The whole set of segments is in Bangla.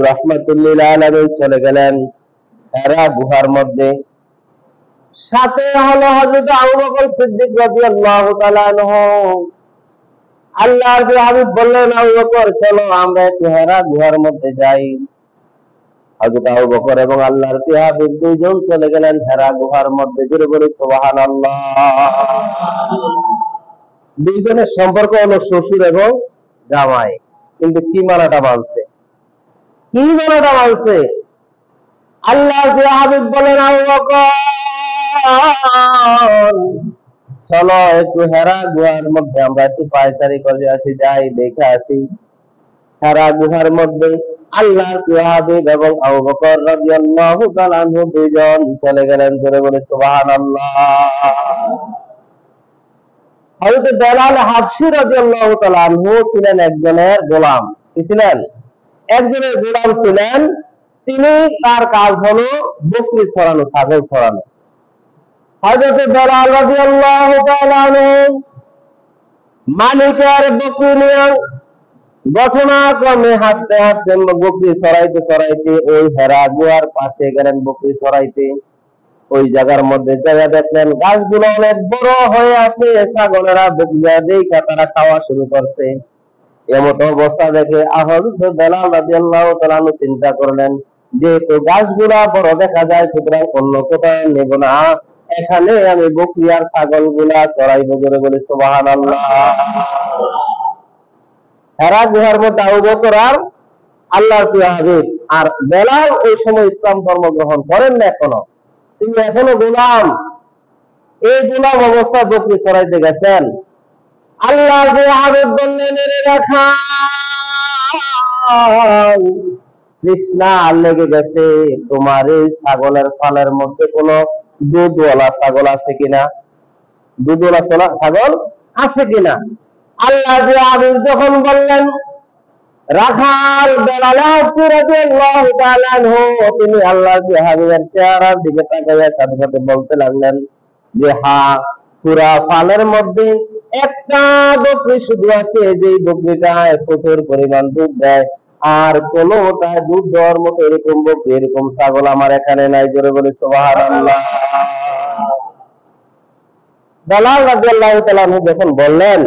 রাহমাতুল্লিল আলামিন চলে গেলেন হেরা গুহার মধ্যে। সাথে হলো হযরত আবু বকর সিদ্দিক রাদিয়াল্লাহু তাআলা আনহু। আল্লাহর হাবিব বললেন, আবু বকর চলো আমরা একটু হেরা গুহার মধ্যে যাই। হযরত আবু বকর এবং আল্লাহর হাবিব দুইজন চলে গেলেন হেরা গুহার মধ্যে। জোরে বলি সুবহানাল্লাহ। দুইজনের সম্পর্ক হলো শ্বশুর এবং জামাই, কিন্তু কি মানাটা মানছে, কি মানাটা মানছে। আল্লাহর হাবিব বলেন, আবু বকর চলো একটু হেরা গুহার মধ্যে আমরা একটু পায়চারি করে আসি, যাই দেখে আসি। হেরা গুহার মধ্যে আল্লাহর হাবিব এবং আবু বকর রাদিয়াল্লাহু তাআলা আনহু দুইজন চলে গেলেন। জোরে বলে সুবহানাল্লাহ। হযরত বেলাল হাবশী রাদিয়াল্লাহু তাআলা আনহু ছিলেন একজনের গোলাম। কি ছিলেন? একজনের গোলাম ছিলেন। তিনি, তার কাজ হলো বকরি ছড়ানো, ছাগল ছড়ানো। হযরত বেলাল রাদিয়াল্লাহু তাআলা আনহু মালিকের বকরি নিয়ে ঘটনাক্রমে হাঁটতে হাঁটতে বকরি ছড়াইতে ছড়াইতে ওই হেরা গুহার পাশে গেলেন বকরি ছড়াইতে। ওই জায়গার মধ্যে জায়গা দেখলেন গাছগুলো অনেক বড় হয়ে আছে, ছাগলেরা বকরিয়া দেখা তারা খাওয়া শুরু করছে। এমত অবস্থা দেখে হযরত বেলাল রাদিয়াল্লাহু তাআলা আনহু চিন্তা করলেন, যেহেতু গাছগুলা বড় দেখা যায়, সুতরাং অন্য কোথাও নেব না, এখানে আমি বকরি আর ছাগল গুলা চড়াইবো। করে বলি সুবহানাল্লাহ। হেরা গুহার মধ্যে আবু বকর আর আল্লাহর হাবিব আর বেলাল ওই সময় ইসলাম ধর্ম গ্রহণ করেন না এখনো, তিনি এখনো গোলাম। এই গোলাম অবস্থায় বকরি চড়াইতে গেছেন। আল্লাহর হাবিব বললেন, তৃষ্ণা লেগে গেছে, তোমার এই ছাগলের ফালের মধ্যে কোন দুধওয়ালা ছাগল আছে কিনা, দুধওয়ালা ছাগল আছে কিনা। আল্লাহর হাবিব যখন বললেন, রাখাল বেলাল হাবশী রাদিয়াল্লাহু তাআলা আনহু তিনি আল্লাহর হাবিবের চেহারার দিকে তাকাইয়া সাথে সাথে বলতে লাগলেন যে, হ্যাঁ, পুরা ফালের মধ্যে একটা বকরি শুধু আছে, যে বকরিটায় প্রচুর পরিমাণ দুধ দেয়, আর কোনটা দুধ দেওয়ার মতো এরকম বকরি, এরকম ছাগল আমার এখানে নাই। জোরে বলি সুবহানাল্লাহ। বেলাল রাদিয়াল্লাহু তাআলা আনহু যখন বললেন,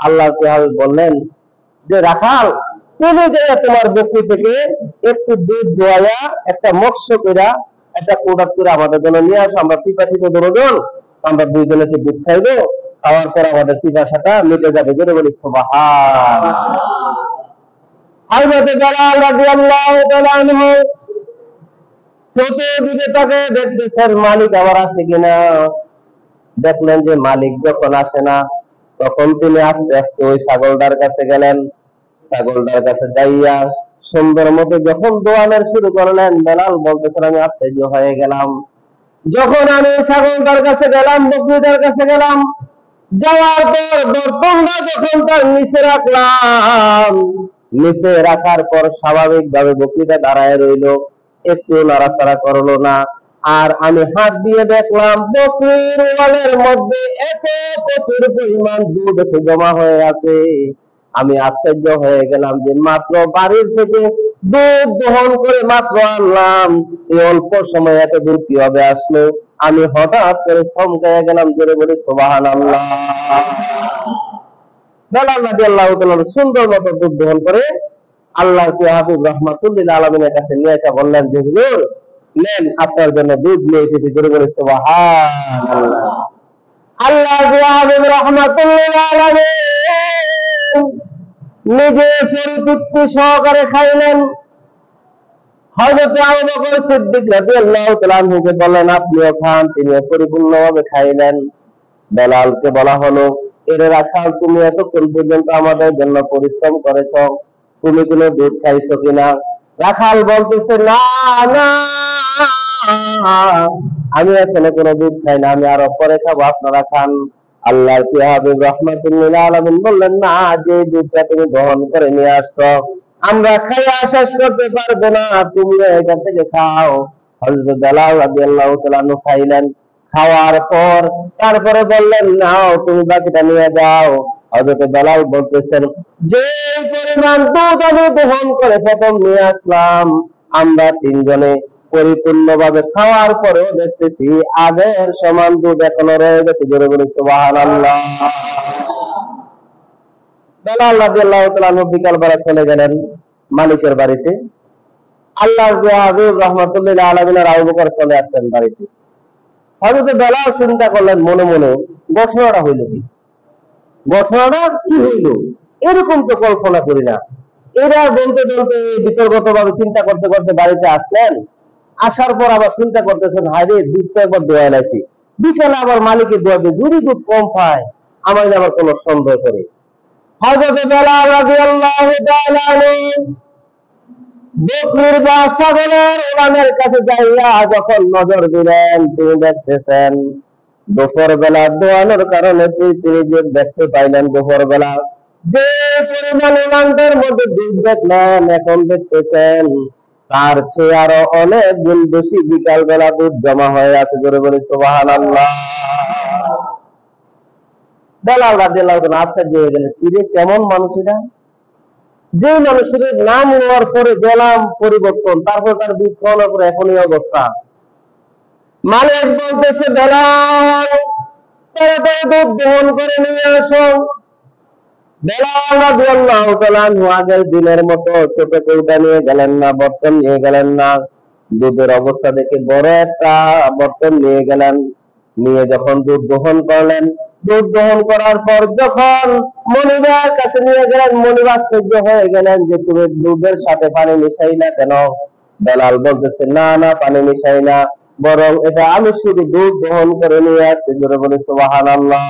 আল্লাহর হাবিব বললেন যে, রাখাল তুমি যে তোমার বকরি থেকে একটু দুধ দোয়া একটা মৎস্য করে একটা কোটাত করে আমাদের জন্য নিয়ে আসো, আমরা পিপাসিত দুজন, আমরা দুইজনে দুধ খাইবো, খাওয়ার পর আমাদের পিপাসাটা মিটে যাবে। জোরে বলি সুবহানাল্লাহ। হযরত বেলাল রাদিয়াল্লাহু তাআলা আনহু চতুর্দিকে তাকে দেখতেছেন মালিক আবার আসে কিনা। দেখলেন যে মালিক যখন আসে না, তখন তিনি আস্তে আস্তে ওই ছাগলটার কাছে গেলেন। ছাগলটার কাছে যাইয়া সুন্দর মতো যখন দোয়ানের শুরু করলেন, বেলাল বলতেছেন, আমি আশ্চর্য হয়ে গেলাম। যখন আমি ছাগলটার কাছে গেলাম, বকরিটার কাছে গেলাম, যাওয়ার পর বর্তনটা যখন তার নিচে রাখলাম, নিচে রাখার পর স্বাভাবিক ভাবে বকরিটা দাঁড়ায় রইল, একটু নাড়াচাড়া করলো না। আর আমি হাত দিয়ে দেখলাম বকরির ওয়ালের মধ্যে এত প্রচুর পরিমাণ দুধ এসে জমা হয়ে আছে। আমি আশ্চর্য হয়ে গেলাম যে মাত্র বাড়ির থেকে দুধ দহন করে মাত্র আনলাম, এই অল্প সময় এত দুধ কিভাবে আসলো। আমি হঠাৎ করে চমকে গেলাম। জোরে বলি সুবহানাল্লাহ। বেলাল রাদিয়াল্লাহু তাআলা সুন্দর মতো দুধ দহন করে আল্লাহর হাবিব রাহমাতুল্লিল আলামিনের কাছে নিয়ে এসে বললেন যে, হুজুর নেন, আপনার জন্য দুধ নিয়ে এসেছি। জোরে বলি সুবহানাল্লাহ। আল্লাহর হাবিব রাহমাতুল্লিল আলামিন নিজে পরিতৃপ্তি সহকারে খাইলেন। হযরত আবু বকর সিদ্দিক রাদিয়াল্লাহু তাআলা আনহুকে বললেন, আপনিও খান। তিনিও পরিপূর্ণভাবে খাইলেন। বেলালকে বলা হলো, এর রাখাল তুমি এতক্ষণ পর্যন্ত আমাদের জন্য পরিশ্রম করেছ, তুমি কোনো দুধ খাইছো কিনা? রাখাল বলতেছে, না না, আমি এখানে কোনো দুধ খাই না, আমি আরো পরে খাবো, আপনারা খান। আল্লাহর হাবিব রাহমাতুল্লিল আলামিন বললেন, না, যে দুধটা তুমি দহন করে নিয়ে আসছো আমরা খাইয়া শেষ করতে পারবো না, তুমি এখান থেকে খাও। হযরত বেলাল রাদিয়াল্লাহু তাআলা আনহু খাইলেন। খাওয়ার পর তারপরে বললেন, নাও তুমি বাকিটা নিয়ে যাও। হযরত বেলাল বলতেছেন, যে পরিমাণ দুধ আমি দহন করে প্রথম নিয়ে আসলাম, আমরা তিনজনে পরিপূর্ণভাবে খাওয়ার পরেও দেখতেছি আগের সমান দুধ এখনো রয়ে গেছে। জোরে বলি সুবহানাল্লাহ। বেলাল রাদিয়াল্লাহু তাআলা বিকাল বেলা চলে গেলেন মালিকের বাড়িতে। আল্লাহর হাবিব রাহমাতুল্লিল আলামিনের আবু বকর চলে আসলেন বাড়িতে। হযরত বেলাল চিন্তা করলেন মনে মনে, ঘটনাটা হইল কি, ঘটনাটা কি হইল, এরকম তো কল্পনা করি না। এরা বলতে বলতে বিতর্কত ভাবে চিন্তা করতে করতে বাড়িতে আসলেন। আসার পর আবার চিন্তা করতেছেন, হায়রে দুধ তো একবার দোয়া লাইছি, বিকালে আবার মালিকের দোয়াবে, যদি দুধ কম পায় আমার আবার কোন সন্দেহ করে। হযরত বেলাল রাদিয়াল্লাহু তাআলা বকরির বা ছাগলের ওলানের কাছে যাইয়া যখন নজর দিলেন, তিনি দেখতেছেন দুপুর বেলা দোয়ানোর কারণে তিনি যে দেখতে পাইলেন দুপুর বেলা যে পরিমাণ ওলানদের মধ্যে দুধ দেখলেন, এখন দেখতেছেন তার চেয়ে আরো অনেক গুণ বেশি বিকাল বেলা দুধ জমা হয়ে আছে। জোরে বলি সুবহানাল্লাহ। বেলাল রাদিয়াল্লাহু তাআলা আশ্চর্য হয়ে গেলেন, এদের কেমন মানুষ এরা, যে মানুষের নাম নেওয়ার পরে গেলাম পরিবর্তন, তারপর তার দুধ খাওয়ানোর পরে এখনই অবস্থা। মালিক বলতেছে, বেলাল তাড়াতাড়ি দুধ দহন করে নিয়ে আসো। বেলাল রাদিয়াল্লাহু তাআলা আগের দিনের মতো ছোট কৌটা নিয়ে গেলেন না, বর্তন নিয়ে গেলেন না। দুধের অবস্থা দেখে বড় একটা বর্তন নিয়ে গেলেন। নিয়ে যখন দুধ দহন করলেন, দুধ দহন করার পর যখন মনিবার কাছে নিয়ে গেলেন, মনিবার আশ্চর্য হয়ে গেলেন যে তুমি দুধের সাথে পানি মিশাই না কেন? বেলাল বলতেছে, না না, পানি মিশাই না, বরং এটা আমি শুধু দুধ দহন করে নিয়ে আসছি। জোরে বলে সুবহানাল্লাহ।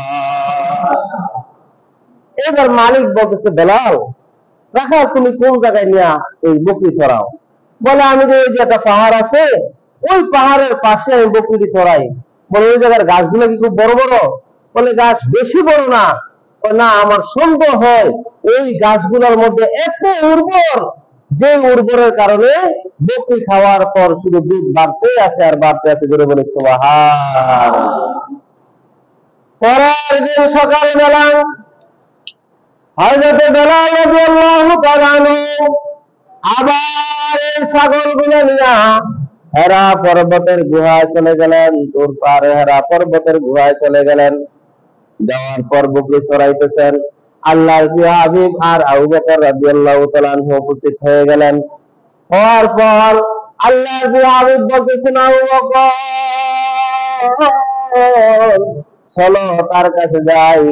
এবার মালিক বলতেছে, বেলাল রাখা, তুমি কোন জায়গায় নিয়ে এই বকরি চড়াও? বলে, আমি যে ওই যে একটা পাহাড় আছে, ওই পাহাড়ের পাশে আমি বকরি চড়াই। বলে, ওই জায়গার গাছগুলো কি খুব বড় বড়? বলে, গাছ বেশি বড় না। না, আমার সন্দেহ হয় ওই গাছগুলোর মধ্যে এত উর্বর, যে উর্বরের কারণে বকরি খাওয়ার পর শুধু দুধ বাড়তে আছে আর বাড়তে আছে। জোরে বলে সুবহানাল্লাহ। পরের দিন সকালবেলা হযরত বেলাল রাদিয়াল্লাহু তাআলা আবার এই ছাগলগুলো নিয়ে হেরা পর্বতের গুহায় চলে গেলেন। তোর পারে হেরা পর্বতের গুহায় চলে গেলেন। যাওয়ার পর বকরি চড়াইতেছেন। আল্লাহর হাবিব আর আবু বকর রাদিয়াল্লাহু তাআলা উপস্থিত হয়ে গেলেন। হওয়ার পর আল্লাহর হাবিব বলতেছেন, আবু বকর চলো তার কাছে যাই,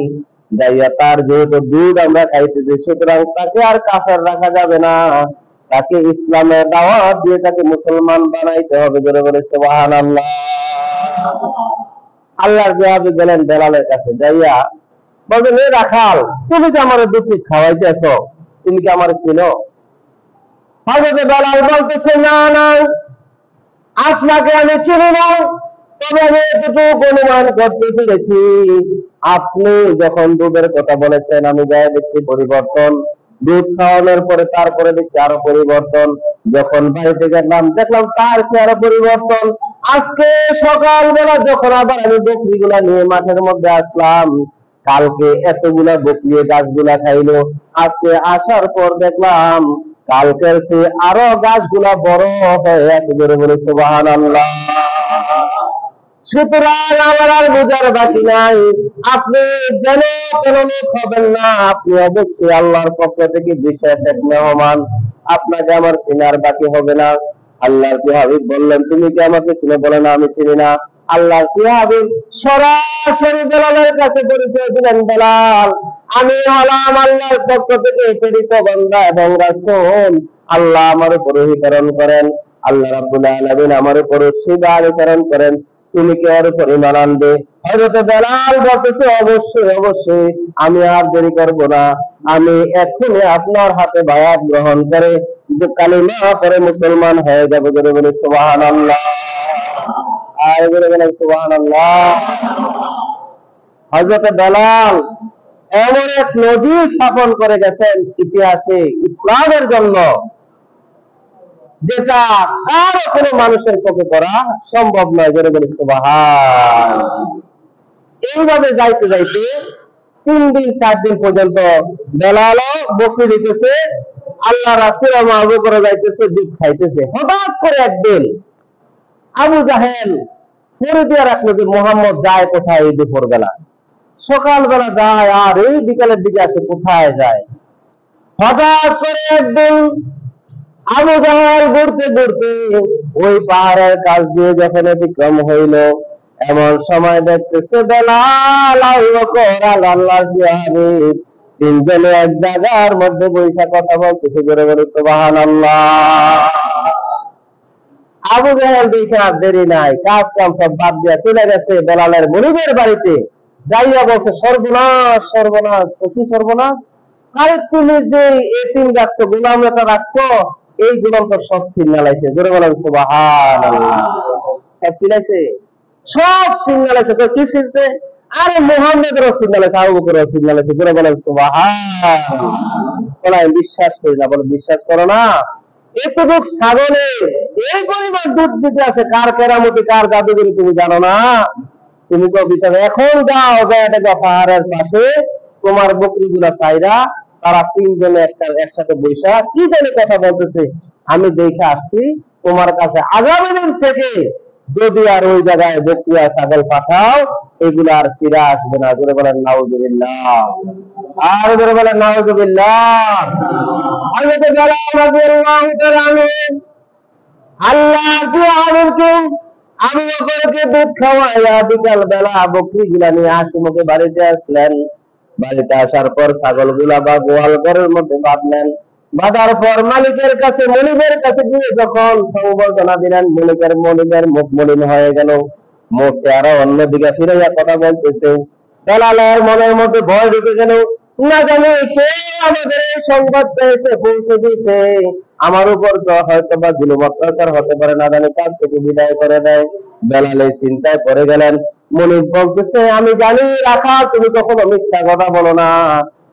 যাইয়া তার যেহেতু দুধ আমরা খাইতেছি, সুতরাং তাকে আর কাফের রাখা যাবে না, তাকে ইসলামের দাওয়াত দিয়ে তাকে মুসলমান বানাইতে হবে। জোরে বলে সুবহানাল্লাহ। আল্লাহর হাবিব গেলেন বেলালের কাছে, যাইয়া বললেন, এ রাখাল, তুমি যে আমার দুধ খাওয়াইতেছ, তুমি কি আমার চিনো? হযরত বেলাল বলতেছে, না না, আপনাকে আমি চিনি না, তবে আমি এতটুকু অনুমান করতে পেরেছি, আপনি যখন দুধের কথা বলেছেন আমি যাই দেখছি পরিবর্তন, দুধ খাওয়ানোর পরে তারপরে দেখছি আরো পরিবর্তন, যখন বাড়িতে গেলাম দেখলাম তার চেয়ে আরো পরিবর্তন। আজকে সকালবেলা যখন আবার আমি বকরিগুলা নিয়ে মাঠের মধ্যে আসলাম, কালকে এতগুলা বকরি গাছগুলা খাইলো, আজকে আসার পর দেখলাম কালকের চেয়ে আরো গাছগুলা বড় হয়ে আছে। জোরে বলে সুবহানাল্লাহ। সুতরাং আমার আর বোঝার বাকি নাই, আপনি যেন কেন হবেন না, আপনি অবশ্যই আল্লাহর পক্ষ থেকে বিশেষ এক মেহমান, আপনাকে আমার চিনার বাকি হবে না। আল্লাহর হাবিব বললেন, তুমি কি আমাকে চিনো? বলে, না আমি চিনি না। আল্লাহর হাবিব সরাসরি বেলালের কাছে পরিচয় দিলেন, বেলাল আমি হলাম আল্লাহর পক্ষ থেকে প্রেরিত বান্দা এবং রাসূল, আল্লাহ আমার উপর ওহী প্রেরণ করেন, আল্লাহ রাব্বুল আলামিন আমার উপর সিদ্ধান্ত প্রেরণ করেন, তুমি কি ওর উপর ঈমান আনবে? হযরত বেলাল বলতেছে, অবশ্যই অবশ্যই, আমি আর দেরি করব না, আমি এখনই আপনার হাতে বায়াত গ্রহণ করে কালিমা পড়ে মুসলমান হয়ে যাব। জোরে বলে সুবহানাল্লাহ। আর জোরে বলেন সুবহানাল্লাহ। হযরত বেলাল এমন এক নজির স্থাপন করে গেছেন ইতিহাসে ইসলামের জন্য, যেটা কারো কোনো মানুষের পক্ষে করা সম্ভব নয়। জোরে বলি সুবহান। এইভাবে যাইতে যাইতে 3 দিন 4 দিন পর্যন্ত বেলালও বকরি দিতেছে, আল্লাহ রাসূল আবু বকর যাইতেছে দুধ খাইতেছে। হঠাৎ করে একদিন আবু জাহেল পরে দিয়ে রাখলো যে মোহাম্মদ যায় কোথায় এই দুপুর বেলা, সকালবেলা যায় আর এই বিকালের দিকে আসে, কোথায় যায়। হঠাৎ করে একদিন আবু জাহেল ঘুরতে ঘুরতে ওই পাহাড়ের কাছ দিয়ে যখন অতিক্রম হইল, এমন সময় দেখতেছে বেলাল আবু বকর আর আল্লাহর হাবিব তিনজনে এক জায়গার মধ্যে বৈশা কথা বলতেছে। জোরে বলে সুবহানাল্লাহ। আবু জাহেল দেখে আর দেরি নাই, কাজ কাম সব বাদ দিয়া চলে গেছে বেলালের মুনিবের বাড়িতে। যাইয়া বলছে সর্বনাশ সর্বনাশ, কি সর্বনাশ? আরে তুমি যে এতিম রাখছো, গোলাম একটা রাখছো, এই গোলাম তো সব সিগনালাইছে। জোরে বলেন সুবহানাল্লাহ। সব কিনাইছে, সব সিগনালাইছে। কি সিলছে? আরে মুহাম্মদের সিগনালাইছে, আবু বকরের সিগনালাইছে। জোরে বলেন সুবহানাল্লাহ। বলে বিশ্বাস করি না। বলে বিশ্বাস করো না? এতটুক ছাগলে এই পরিমাণ দুধ দিতে আছে, কার কেরামতি কার জাদুগরি তুমি জানো না? তুমি তো বিচার এখন যাও, এটাকে পাহাড়ের পাশে তোমার বকরি গুলা চাইরা তারা তিনজনে একসাথে বৈশা কি জানি কথা বলতেছে, আমি দেখে আসছি তোমার কাছে আগামী দিন থেকে যদি আর ওই জায়গায় বকরি আর ছাগল পাঠাও, এগুলো আর ফিরে আসবে না। জোরে বলেন নাউজুবিল্লাহ। আর জোরে বলেন নাউজুবিল্লাহ। হযরত বেলাল রাদিয়াল্লাহু তাআলা আল্লাহ হাবিবকে আবু বকরকে দুধ খাওয়াইয়া বিকাল বেলা বকরি গুলা নিয়ে হাসিমুখে বাড়িতে আসলেন। বাড়িতে আসার পর ছাগল গুলা বা গোয়াল ঘরের মধ্যে বাঁধলেন। বাঁধার পর মালিকের কাছে মনিবের কাছে গিয়ে যখন সংবর্ধনা দিলেন, মনিবের মুখ মলিন হয়ে গেল, মুখ চেহারা অন্যদিকে ফিরাইয়া কথা বলতেছে। বেলালের মনের মধ্যে ভয় ঢুকে গেল, না জানি কে আমাদের এই সংবাদটা এসে পৌঁছে দিয়েছে, আমার উপর তো হয়তো বা জুলুম অত্যাচার হতে পারে, না জানি কাজ থেকে বিদায় করে দেয়। বেলাল চিন্তায় পড়ে গেলেন। মনিব বলতেছে, আমি জানি রাখা তুমি কখনো মিথ্যা কথা বলো না,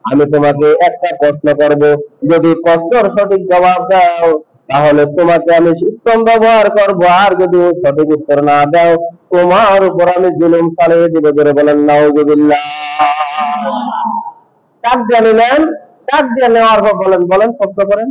আমি তোমাকে একটা প্রশ্ন করব, যদি প্রশ্নের সঠিক জবাব দাও তাহলে তোমাকে আমি উত্তম ব্যবহার করবো, আর যদি সঠিক উত্তর না দাও তোমার উপর আমি জুলুম চালিয়ে দিব। করে বলেন নাউজুবিল্লাহ। ডাক দিয়ে নিলেন, ডাক দিয়ে নেওয়ার পর বলেন, বলেন প্রশ্ন করেন।